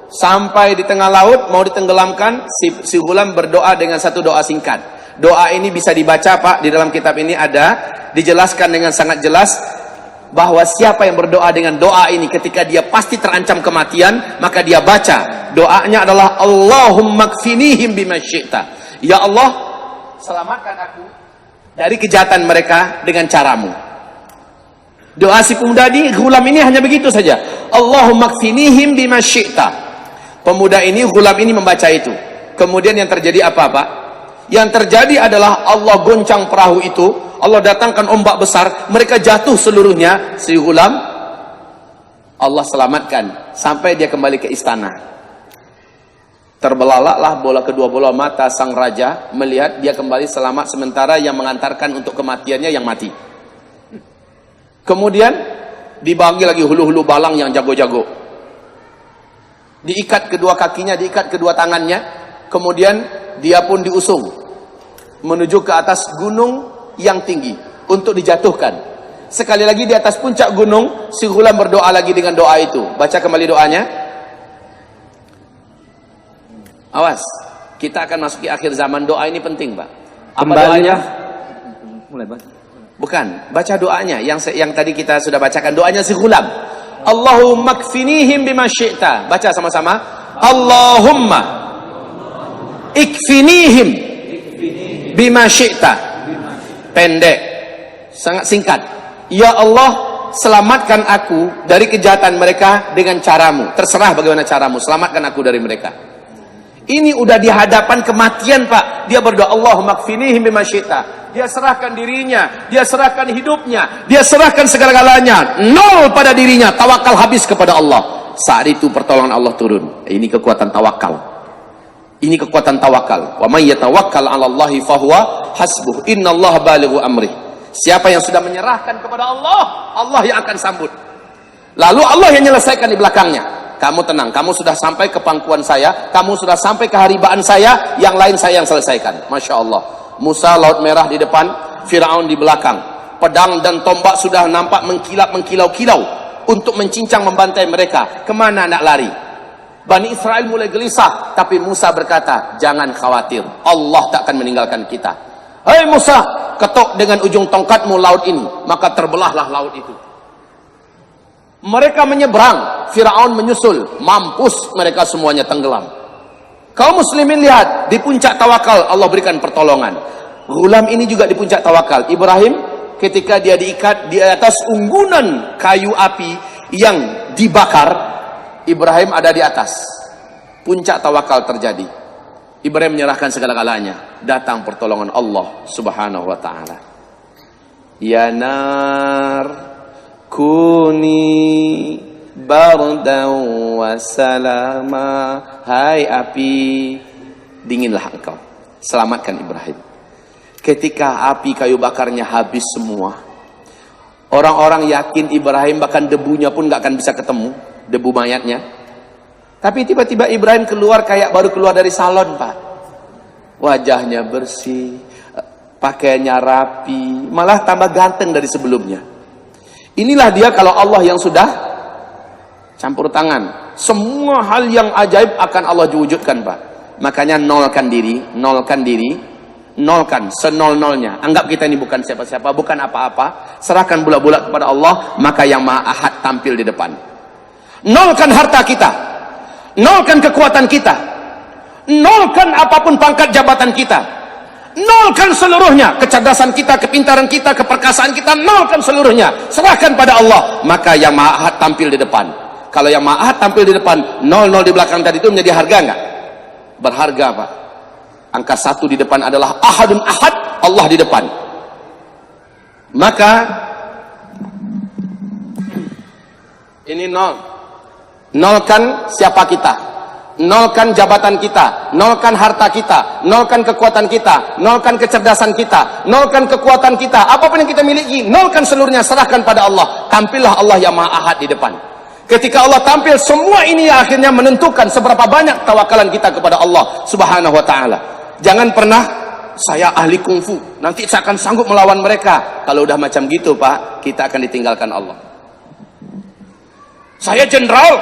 sampai di tengah laut mau ditenggelamkan, si Ghulam berdoa dengan satu doa singkat. Doa ini bisa dibaca Pak, di dalam kitab ini ada dijelaskan dengan sangat jelas bahwa siapa yang berdoa dengan doa ini ketika dia pasti terancam kematian, maka dia baca doanya adalah Allahumma kfinihim bima syi'ta. Ya Allah, selamatkan aku dari kejahatan mereka dengan caramu. Doa si pemuda ini, Ghulam ini hanya begitu saja. Allahumma kfinihim bima syi'ta. Pemuda ini, Ghulam ini membaca itu. Kemudian yang terjadi apa Pak? Yang terjadi adalah Allah goncang perahu itu, Allah datangkan ombak besar, mereka jatuh seluruhnya. Si Ghulam, Allah selamatkan sampai dia kembali ke istana. Terbelalaklah bola kedua bola mata sang raja melihat dia kembali selamat, sementara yang mengantarkan untuk kematiannya yang mati. Kemudian dibagi lagi hulu-hulu balang yang jago-jago. Diikat kedua kakinya, diikat kedua tangannya, kemudian dia pun diusung menuju ke atas gunung yang tinggi untuk dijatuhkan. Sekali lagi di atas puncak gunung, si Ghulam berdoa lagi dengan doa itu. Baca kembali doanya. Awas, kita akan masuki akhir zaman. Doa ini penting Pak. Apa doanya? Mulai baca. Bukan, baca doanya yang tadi kita sudah bacakan. Doanya si Ghulam, Allahumma kfinihim bima syi'ta. Baca sama-sama. Allahumma ikfinihim bima syi'ta. Pendek, sangat singkat. Ya Allah, selamatkan aku dari kejahatan mereka dengan caramu. Terserah bagaimana caramu, selamatkan aku dari mereka. Ini udah di hadapan kematian Pak. Dia berdoa Allahumma kfinihim bima syi'ta. Dia serahkan dirinya, dia serahkan hidupnya, dia serahkan segala-galanya. Nol pada dirinya, tawakal habis kepada Allah. Saat itu pertolongan Allah turun. Ini kekuatan tawakal. Ini kekuatan tawakal. Wa may yatawakkal 'ala Allahi fahuwa hasbuh. Innallaha balighu amri. Siapa yang sudah menyerahkan kepada Allah, Allah yang akan sambut. Lalu Allah yang menyelesaikan di belakangnya. Kamu tenang, kamu sudah sampai ke pangkuan saya, kamu sudah sampai ke haribaan saya, yang lain saya yang selesaikan. Masya Allah. Musa laut merah di depan, Firaun di belakang. pedang dan tombak sudah nampak mengkilau-kilau untuk mencincang membantai mereka. Kemana nak lari? Bani Israel mulai gelisah, tapi Musa berkata, jangan khawatir, Allah tak akan meninggalkan kita. Hei Musa, ketuk dengan ujung tongkatmu laut ini, maka terbelahlah laut itu. Mereka menyeberang, Firaun menyusul, mampus mereka semuanya tenggelam. Kaum muslimin lihat, di puncak tawakal Allah berikan pertolongan. Ghulam ini juga di puncak tawakal. Ibrahim ketika dia diikat di atas unggunan kayu api yang dibakar, Ibrahim ada di atas. Puncak tawakal terjadi. Ibrahim menyerahkan segala-galanya. Datang pertolongan Allah Subhanahu wa taala. Ya nar kuni bardan wa salama. Hai api, dinginlah engkau. Selamatkan Ibrahim. Ketika api kayu bakarnya habis semua, orang-orang yakin Ibrahim bahkan debunya pun gak akan bisa ketemu, debu mayatnya. Tapi tiba-tiba Ibrahim keluar kayak baru keluar dari salon, Pak. Wajahnya bersih, pakaiannya rapi, malah tambah ganteng dari sebelumnya. Inilah dia kalau Allah yang sudah campur tangan. Semua hal yang ajaib akan Allah wujudkan, Pak. Makanya nolkan diri, nolkan senol-nolnya. Anggap kita ini bukan siapa-siapa, bukan apa-apa. Serahkan bulat-bulat kepada Allah, maka yang Maha Ahad tampil di depan. Nolkan harta kita, nolkan kekuatan kita, nolkan apapun pangkat jabatan kita, nolkan seluruhnya, kecerdasan kita, kepintaran kita, keperkasaan kita, nolkan seluruhnya, serahkan pada Allah, maka yang Maha Ahad tampil di depan. Kalau yang Maha Ahad tampil di depan, 00 di belakang tadi itu menjadi harga enggak? Berharga, Pak. Angka 1 di depan adalah Ahadun Ahad, Allah di depan. Maka ini nolkan siapa kita, nolkan jabatan kita, nolkan harta kita, nolkan kekuatan kita, nolkan kecerdasan kita, nolkan kekuatan kita, apapun yang kita miliki, nolkan seluruhnya, serahkan pada Allah. Tampillah Allah yang Maha Ahad di depan. Ketika Allah tampil, semua ini akhirnya menentukan seberapa banyak tawakalan kita kepada Allah Subhanahu wa taala. Jangan pernah saya ahli kungfu, nanti saya akan sanggup melawan mereka. Kalau udah macam gitu, Pak, kita akan ditinggalkan Allah. Saya jenderal,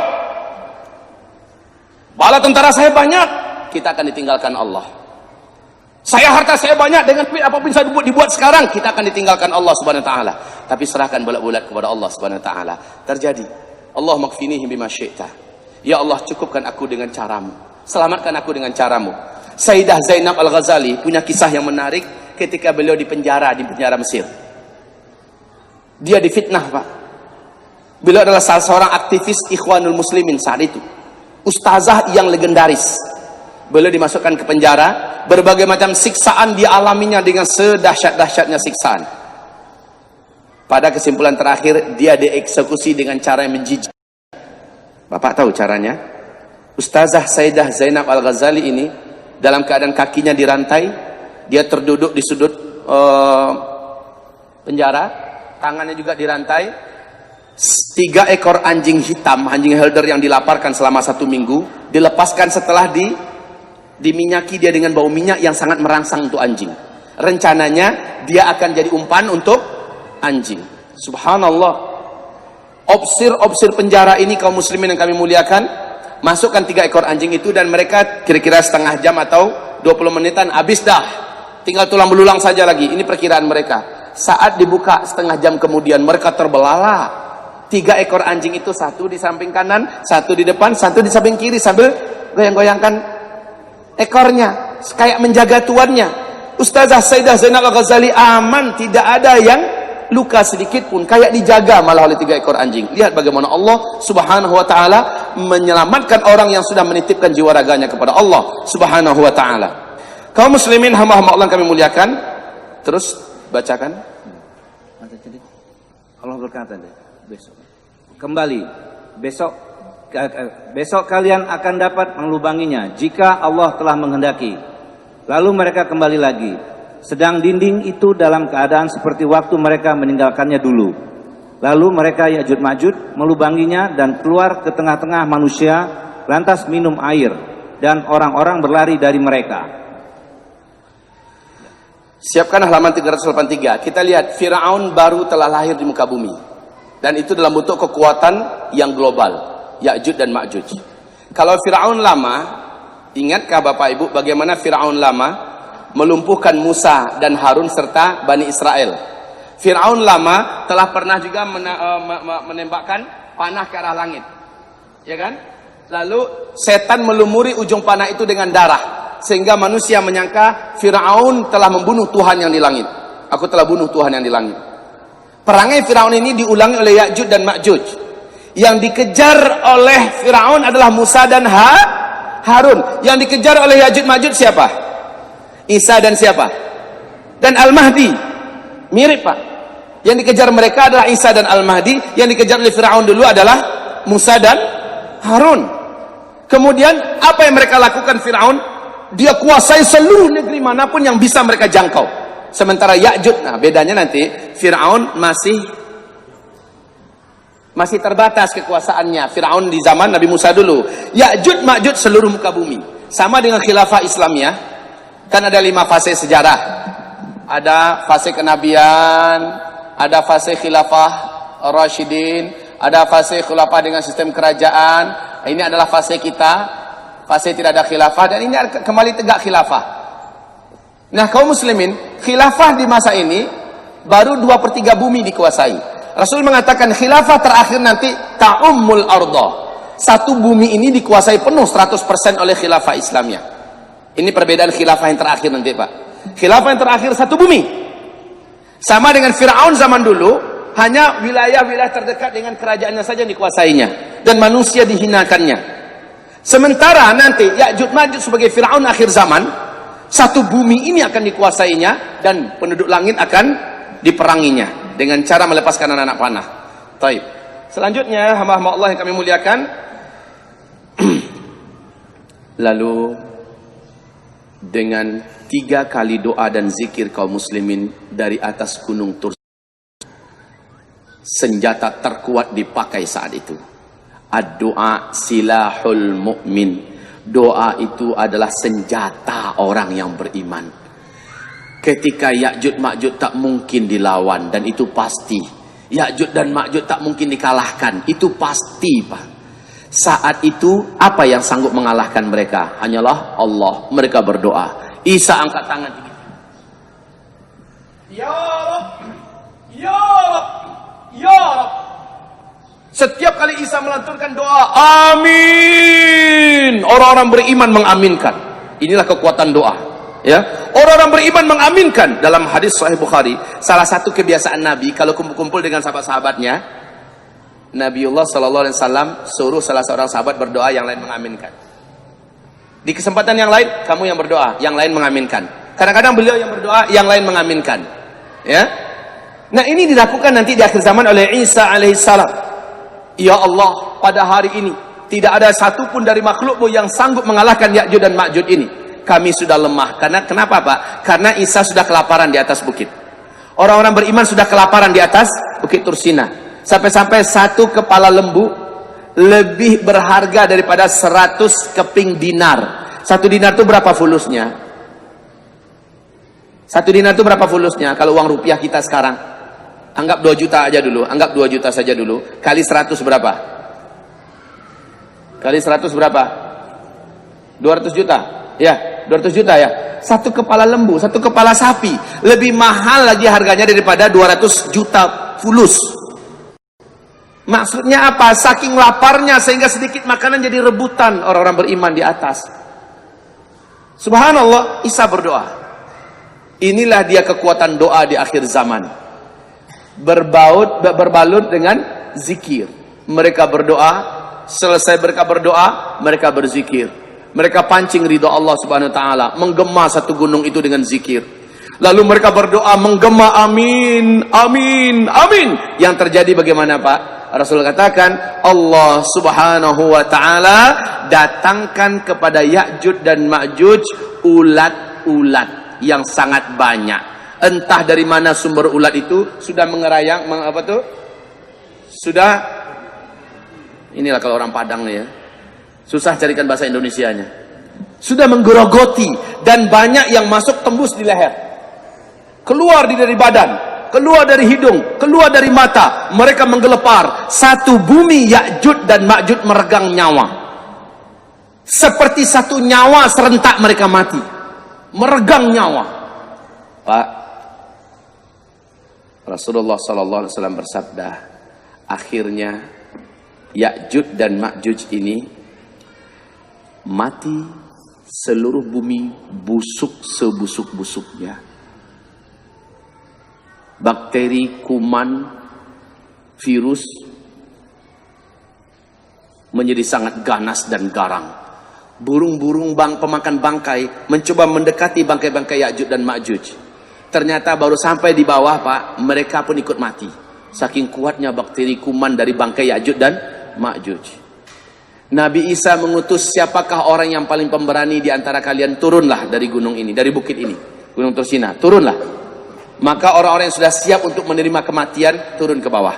bala tentara saya banyak, kita akan ditinggalkan Allah. Saya harta saya banyak, dengan duit apapun saya dibuat sekarang, kita akan ditinggalkan Allah Subhanahu wa taala. Tapi serahkan bulat-bulat kepada Allah Subhanahu wa taala. Terjadi. Allah makfinihi bima syi'ta. Ya Allah, cukupkan aku dengan caramu. Selamatkan aku dengan caramu. Sayyidah Zainab Al-Ghazali punya kisah yang menarik ketika beliau di penjara Mesir. Dia difitnah, Pak. Beliau adalah salah seorang aktivis Ikhwanul Muslimin saat itu. Ustazah yang legendaris. Beliau dimasukkan ke penjara, berbagai macam siksaan dialaminya dengan sedahsyat-dahsyatnya siksaan. Pada kesimpulan terakhir, dia dieksekusi dengan cara yang menjijik. Bapak tahu caranya? Ustazah Sayyidah Zainab Al-Ghazali ini dalam keadaan kakinya dirantai, dia terduduk di sudut penjara, tangannya juga dirantai. 3 ekor anjing hitam, anjing helder yang dilaparkan selama 1 minggu, dilepaskan setelah diminyaki dia dengan bau minyak yang sangat merangsang untuk anjing. Rencananya dia akan jadi umpan untuk anjing. Subhanallah. Opsir penjara ini, kaum muslimin yang kami muliakan, masukkan 3 ekor anjing itu, dan mereka kira-kira setengah jam atau 20 menitan habis dah. Tinggal tulang belulang saja lagi. Ini perkiraan mereka. Saat dibuka setengah jam kemudian, mereka terbelalak. 3 ekor anjing itu, 1 di samping kanan, 1 di depan, 1 di samping kiri, sambil goyang-goyangkan ekornya, kayak menjaga tuannya. Ustazah Sayyidah Zainab Al-Ghazali aman, tidak ada yang luka sedikit pun, kayak dijaga malah oleh 3 ekor anjing. Lihat bagaimana Allah Subhanahu wa taala menyelamatkan orang yang sudah menitipkan jiwa raganya kepada Allah Subhanahu wa taala. Kaum muslimin hamba-hamba Allah kami muliakan, terus bacakan. Allah berkata besok. Kembali besok kalian akan dapat melubanginya jika Allah telah menghendaki. Lalu mereka kembali lagi. Sedang dinding itu dalam keadaan seperti waktu mereka meninggalkannya dulu. Lalu mereka Ya'juj Ma'juj melubanginya dan keluar ke tengah-tengah manusia, lantas minum air, dan orang-orang berlari dari mereka. Siapkan halaman 383. Kita lihat Firaun baru telah lahir di muka bumi. Dan itu dalam bentuk kekuatan yang global, Ya'juj dan Ma'juj. Kalau Firaun lama, ingatkah Bapak Ibu bagaimana Firaun lama melumpuhkan Musa dan Harun serta Bani Israel? Firaun lama telah pernah juga menembakkan panah ke arah langit. Ya kan? Lalu setan melumuri ujung panah itu dengan darah. Sehingga manusia menyangka Firaun telah membunuh Tuhan yang di langit. Aku telah bunuh Tuhan yang di langit. Perangai Firaun ini diulangi oleh Ya'juj dan Ma'juj. Yang dikejar oleh Firaun adalah Musa dan Harun. Yang dikejar oleh Ya'juj Ma'juj siapa? Isa dan siapa? Dan Al-Mahdi. Mirip Pak. Yang dikejar mereka adalah Isa dan Al-Mahdi. Yang dikejar oleh Firaun dulu adalah Musa dan Harun. Kemudian apa yang mereka lakukan Firaun? Dia kuasai seluruh negeri manapun yang bisa mereka jangkau. Sementara Ya'juj, nah bedanya nanti Firaun masih terbatas kekuasaannya. Firaun di zaman Nabi Musa dulu. Ya'juj Ma'juj seluruh muka bumi. Sama dengan khilafah Islamiyah. Kan ada 5 fase sejarah. Ada fase kenabian, ada fase khilafah Rasyidin, ada fase khilafah dengan sistem kerajaan. Ini adalah fase kita. Fase tidak ada khilafah, dan ini kembali tegak khilafah. Nah, kaum muslimin, khilafah di masa ini baru 2/3 bumi dikuasai. Rasul mengatakan khilafah terakhir nanti ta'ummul arda. Satu bumi ini dikuasai penuh 100% oleh khilafah Islamiyah. Ini perbedaan khilafah yang terakhir nanti, Pak. Khilafah yang terakhir satu bumi. Sama dengan Firaun zaman dulu, hanya wilayah-wilayah terdekat dengan kerajaannya saja yang dikuasainya, dan manusia dihinakannya. Sementara nanti Ya'juj Ma'juj sebagai Firaun akhir zaman, satu bumi ini akan dikuasainya dan penduduk langit akan diperanginya dengan cara melepaskan anak-anak panah. Taib. Selanjutnya hamba-hamba Allah yang kami muliakan, lalu dengan 3 kali doa dan zikir kaum muslimin dari atas gunung Tur, senjata terkuat dipakai saat itu. Ad-doa silahul mu'min. Doa itu adalah senjata orang yang beriman. Ketika Ya'juj Ma'juj tak mungkin dilawan, dan itu pasti. Ya'juj dan Ma'juj tak mungkin dikalahkan, itu pasti Pak. Saat itu apa yang sanggup mengalahkan mereka? Hanyalah Allah. Mereka berdoa. Isa angkat tangan. Ya Rabb, Ya Rabb, Ya Rabb. Setiap kali Isa melanturkan doa, amin, orang-orang beriman mengaminkan. Inilah kekuatan doa. Ya, orang-orang beriman mengaminkan. Dalam hadis Sahih Bukhari, salah satu kebiasaan Nabi kalau kumpul-kumpul dengan sahabat-sahabatnya, Nabiullah Sallallahu Alaihi Wasallam suruh salah seorang sahabat berdoa, yang lain mengaminkan. Di kesempatan yang lain, kamu yang berdoa, yang lain mengaminkan. Kadang-kadang beliau yang berdoa, yang lain mengaminkan. Ya, nah ini dilakukan nanti di akhir zaman oleh Isa alaihissalam. Ya Allah, pada hari ini tidak ada satupun dari makhlukmu yang sanggup mengalahkan Ya'juj dan Ma'juj ini. Kami sudah lemah. Karena kenapa Pak? Karena Isa sudah kelaparan di atas bukit. Orang-orang beriman sudah kelaparan di atas bukit Tursina. Sampai-sampai 1 kepala lembu lebih berharga daripada 100 keping dinar. 1 dinar itu berapa fulusnya? 1 dinar itu berapa fulusnya? Kalau uang rupiah kita sekarang. Anggap 2 juta aja dulu, anggap 2 juta saja dulu. Kali 100 berapa? Kali 100 berapa? 200 juta. Ya, 200 juta ya. 1 kepala lembu, 1 kepala sapi lebih mahal lagi harganya daripada 200 juta fulus. Maksudnya apa? Saking laparnya sehingga sedikit makanan jadi rebutan orang-orang beriman di atas. Subhanallah, Isa berdoa. Inilah dia kekuatan doa di akhir zaman. Berbalut dengan zikir. Mereka berdoa, selesai mereka berdoa, mereka berzikir. Mereka pancing ridha Allah Subhanahu wa taala, menggema satu gunung itu dengan zikir. Lalu mereka berdoa menggema amin, amin, amin. Yang terjadi bagaimana Pak? Rasul katakan, Allah Subhanahu wa taala datangkan kepada Ya'juj dan Ma'juj ulat-ulat yang sangat banyak. Entah dari mana sumber ulat itu, sudah mengerayang, sudah, inilah kalau orang Padang nih ya, susah carikan bahasa Indonesianya. Sudah menggerogoti, dan banyak yang masuk tembus di leher. keluar dari badan, keluar dari hidung, keluar dari mata. Mereka menggelepar. Satu bumi Ya'juj dan Ma'juj meregang nyawa. Seperti satu nyawa serentak mereka mati. Meregang nyawa. Pak, Rasulullah SAW bersabda, akhirnya Ya'juj dan Ma'juj ini mati, seluruh bumi busuk sebusuk-busuknya. Bakteri, kuman, virus menjadi sangat ganas dan garang. Burung-burung pemakan bangkai mencoba mendekati bangkai-bangkai Ya'juj dan Ma'juj. Ternyata baru sampai di bawah, Pak, mereka pun ikut mati. Saking kuatnya bakteri kuman dari bangkai Ya'juj dan Ma'juj. Nabi Isa mengutus, siapakah orang yang paling pemberani di antara kalian, turunlah dari gunung ini, dari bukit ini, Gunung Tursina, turunlah. Maka orang-orang yang sudah siap untuk menerima kematian turun ke bawah.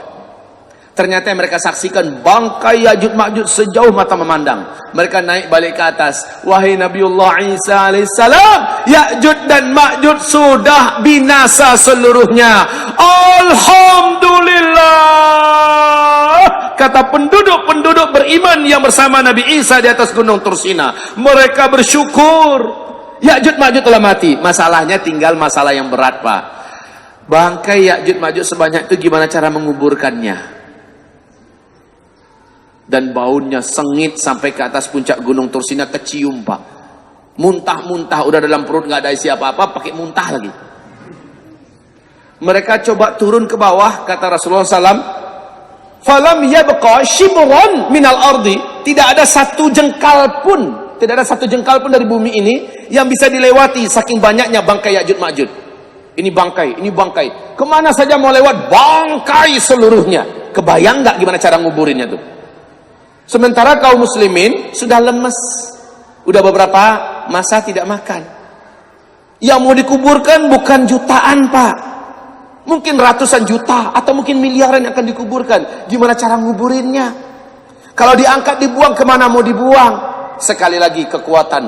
Ternyata yang mereka saksikan bangkai Ya'juj Ma'juj sejauh mata memandang. Mereka naik balik ke atas. Wahai Nabiullah Isa alaihissalam, Ya'juj dan Ma'juj sudah binasa seluruhnya. Alhamdulillah, kata penduduk-penduduk beriman yang bersama Nabi Isa di atas Gunung Tursina. Mereka bersyukur Ya'juj Ma'juj telah mati. Masalahnya tinggal masalah yang berat, Pak. Bangkai Ya'juj Ma'juj sebanyak itu gimana cara menguburkannya? Dan baunya sengit sampai ke atas puncak Gunung Tursina, kecium, Pak. Muntah-muntah, udah dalam perut nggak ada isi apa-apa, pakai muntah lagi. Mereka coba turun ke bawah, kata Rasulullah SAW, falam yabqa shibran minal ardi, tidak ada satu jengkal pun, tidak ada satu jengkal pun dari bumi ini yang bisa dilewati saking banyaknya bangkai Ya'juj Ma'juj. Ini bangkai, ini bangkai. Kemana saja mau lewat, bangkai seluruhnya. Kebayang nggak gimana cara nguburinnya tuh? Sementara kaum muslimin sudah lemes, udah beberapa masa tidak makan. Yang mau dikuburkan bukan jutaan, Pak, mungkin ratusan juta atau mungkin miliaran yang akan dikuburkan. Gimana cara nguburinnya? Kalau diangkat dibuang, kemana mau dibuang? Sekali lagi kekuatan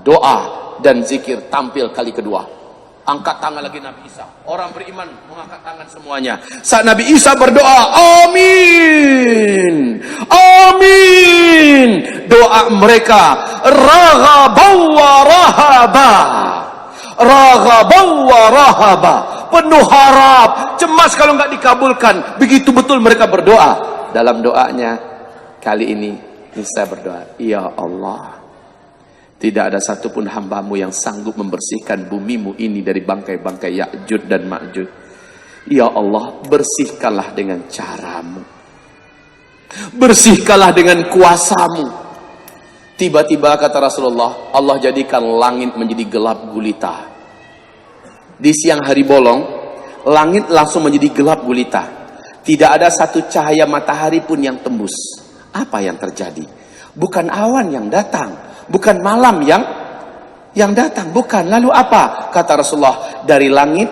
doa dan zikir tampil kali kedua. Angkat tangan lagi Nabi Isa. Orang beriman mengangkat tangan semuanya. Saat Nabi Isa berdoa, amin, amin. Doa mereka raghabaw wa rahaba, raghabaw wa rahaba, penuh harap, cemas kalau nggak dikabulkan. Begitu betul mereka berdoa. Dalam doanya kali ini Isa berdoa, ya Allah, tidak ada satupun hambamu yang sanggup membersihkan bumimu ini dari bangkai-bangkai Ya'juj dan Ma'juj. Ya Allah, bersihkanlah dengan caramu, bersihkanlah dengan kuasamu. Tiba-tiba kata Rasulullah, Allah jadikan langit menjadi gelap gulita. Di siang hari bolong, langit langsung menjadi gelap gulita. Tidak ada satu cahaya matahari pun yang tembus. Apa yang terjadi? Bukan awan yang datang, bukan malam yang datang, bukan. Lalu apa? Kata Rasulullah, dari langit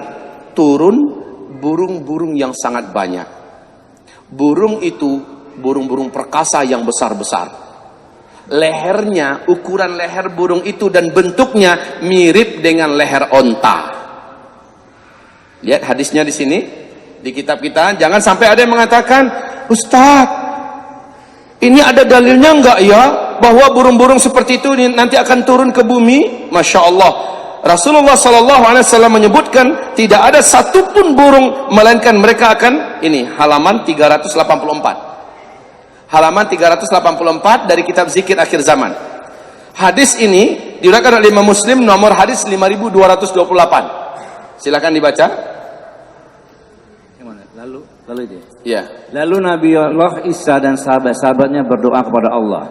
turun burung-burung yang sangat banyak. Burung itu burung-burung perkasa yang besar-besar. Lehernya, ukuran leher burung itu dan bentuknya mirip dengan leher onta. Lihat hadisnya di sini, di kitab kita. Jangan sampai ada yang mengatakan, Ustaz, ini ada dalilnya enggak ya bahwa burung-burung seperti itu nanti akan turun ke bumi? Masya Allah, Rasulullah SAW menyebutkan tidak ada satupun burung melainkan mereka akan, ini halaman 384, halaman 384 dari kitab Zikir Akhir Zaman. Hadis ini diriwayatkan oleh Imam Muslim, nomor hadis 5228. Silakan dibaca. Lalu dia. Ya. Lalu Nabi Allah Isa dan sahabat-sahabatnya berdoa kepada Allah.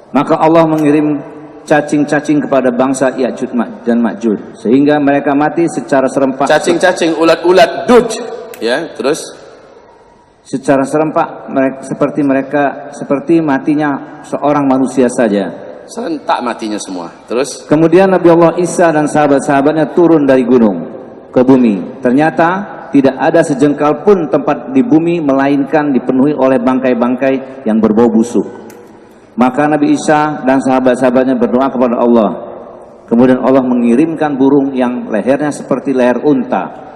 Maka Allah mengirim cacing-cacing kepada bangsa Ya'juj dan Ma'juj sehingga mereka mati secara serempak. Cacing-cacing, ulat-ulat, duj. Ya, terus secara serempak seperti matinya seorang manusia saja. Serentak matinya semua. Terus Kemudian Nabi Allah Isa dan sahabat-sahabatnya turun dari gunung ke bumi. Ternyata tidak ada sejengkal pun tempat di bumi melainkan dipenuhi oleh bangkai-bangkai yang berbau busuk. Maka Nabi Isa dan sahabat-sahabatnya berdoa kepada Allah. Kemudian Allah mengirimkan burung yang lehernya seperti leher unta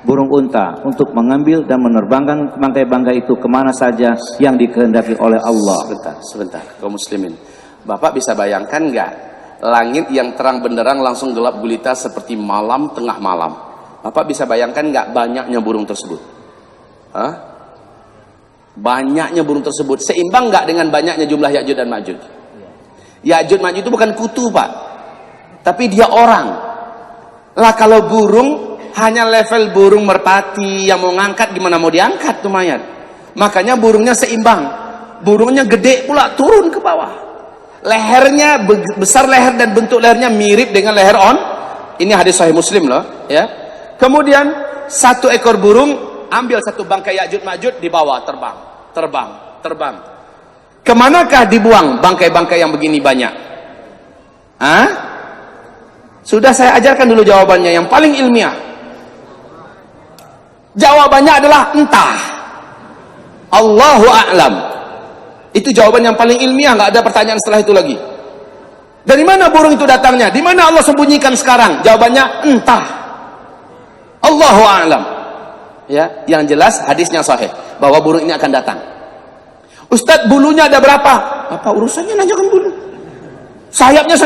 burung unta untuk mengambil dan menerbangkan bangkai-bangkai itu kemana saja yang dikehendaki oleh Allah. Sebentar, kaum muslimin. Bapak bisa bayangkan nggak? Langit yang terang benderang langsung gelap gulita seperti malam tengah malam. Bapak bisa bayangkan nggak banyaknya burung tersebut? Hah? Banyaknya burung tersebut seimbang nggak dengan banyaknya jumlah Ya'juj dan Ma'juj? Ya'juj Ma'juj itu bukan kutu, Pak, tapi dia orang. Lah kalau burung hanya level burung merpati yang mau ngangkat, gimana mau diangkat tuh mayat? Makanya burungnya seimbang. Burungnya gede pula turun ke bawah. Lehernya besar, leher dan bentuk lehernya mirip dengan leher on. Ini hadis Sahih Muslim loh, ya. Kemudian satu ekor burung ambil satu bangkai Ya'juj Ma'juj, dibawa terbang. Kemanakah dibuang bangkai-bangkai yang begini banyak? Hah? Sudah saya ajarkan dulu jawabannya yang paling ilmiah. Jawabannya adalah entah. Allahu a'lam. Itu jawaban yang paling ilmiah, nggak ada pertanyaan setelah itu lagi. Dari mana burung itu datangnya? Di mana Allah sembunyikan sekarang? Jawabannya entah. Allahu a'lam. Ya, yang jelas hadisnya sahih bahwa burung ini akan datang. Ustadz, bulunya ada berapa? Apa urusannya nanyakan bulu? Sayapnya